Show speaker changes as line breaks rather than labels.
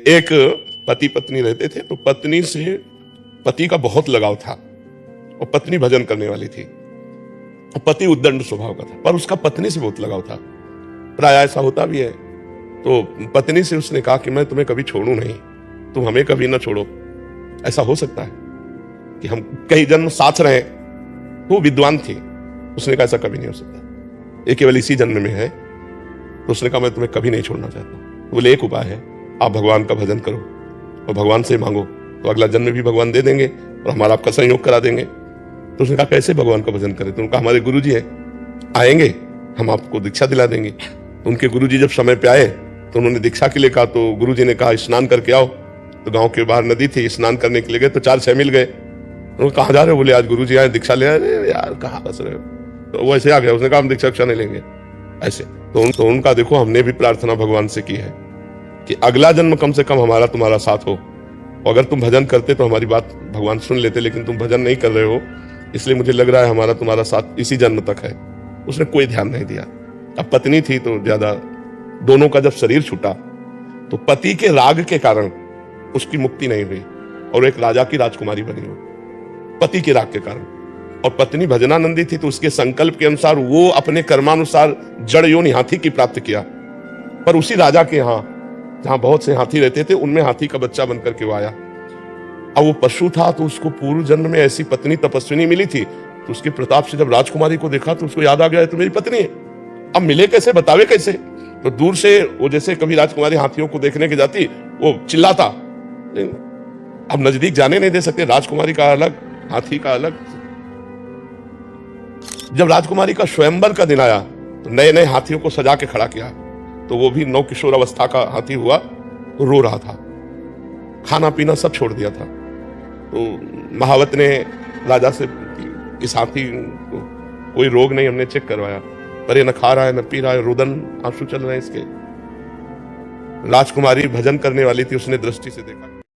एक पति पत्नी रहते थे, तो पत्नी से पति का बहुत लगाव था और पत्नी भजन करने वाली थी। पति उद्दंड स्वभाव का था, पर उसका पत्नी से बहुत लगाव था। प्राय ऐसा होता भी है। तो पत्नी से उसने कहा कि मैं तुम्हें कभी छोड़ू नहीं, तुम हमें कभी ना छोड़ो। ऐसा हो सकता है कि हम कई जन्म साथ रहे। वो विद्वान थी, उसने कहा ऐसा कभी नहीं हो सकता, ये केवल इसी जन्म में है। तो उसने कहा मैं तुम्हें कभी नहीं छोड़ना चाहता। बोले एक उपाय है, आप भगवान का भजन करो और भगवान से मांगो, तो अगला जन्म भी भगवान दे देंगे और हमारा आपका संयोग करा देंगे। तो उसने कहा कैसे भगवान का भजन करें? तो उनका हमारे गुरुजी हैं, आएंगे हम आपको दीक्षा दिला देंगे। तो उनके गुरुजी जब समय पे आए तो उन्होंने दीक्षा के लिए कहा, तो गुरुजी ने कहा स्नान करके आओ। तो गांव के बाहर नदी थी, स्नान करने के लिए गए तो 4-6 मिल गए। तो कहाँ जा रहे हो? बोले आज गुरुजी आए दीक्षा ले आए। अरे यार कहाँ बस रहे हो? तो वो ऐसे आ गया, उसने कहा हम दीक्षा नहीं लेंगे ऐसे। तो उनका देखो, हमने भी प्रार्थना भगवान से की है कि अगला जन्म कम से कम हमारा तुम्हारा साथ हो। और अगर तुम भजन करते तो हमारी बात भगवान सुन लेते, लेकिन तुम भजन नहीं कर रहे हो, इसलिए मुझे लग रहा है हमारा तुम्हारा साथ इसी जन्म तक है। उसने कोई ध्यान नहीं दिया। अब पत्नी थी तो ज्यादा, दोनों का जब शरीर छूटा तो पति के राग के कारण उसकी मुक्ति नहीं हुई और एक राजा की राजकुमारी बनी हो, पति के राग के कारण। और पत्नी भजनानंदी थी तो उसके संकल्प के अनुसार वो अपने कर्मानुसार जड़ योनि हाथी की प्राप्त किया। पर उसी राजा के यहाँ जहां बहुत से हाथी रहते थे, उनमें हाथी का बच्चा बनकर के वो आया। अब वो पशु था तो उसको पूर्व जन्म में ऐसी पत्नी तपस्विनी मिली थी, तो उसके प्रताप से जब राजकुमारी को देखा तो उसको याद आ गया तो मेरी पत्नी है। अब मिले कैसे, बतावे कैसे? तो दूर से वो जैसे कभी राजकुमारी हाथियों को देखने के जाती, वो चिल्लाता। अब नजदीक जाने नहीं दे सकते, राजकुमारी का अलग हाथी का अलग। जब राजकुमारी का स्वयंवर का दिन आया तो नए नए हाथियों को सजा के खड़ा किया, तो वो भी नौ किशोर अवस्था का हाथी हुआ, तो रो रहा था, खाना पीना सब छोड़ दिया था। तो महावत ने राजा से, इस हाथी को कोई रोग नहीं, हमने चेक करवाया, पर ये न खा रहा है न पी रहा है, रुदन आंसू चल रहे हैं इसके। राजकुमारी भजन करने वाली थी, उसने दृष्टि से देखा।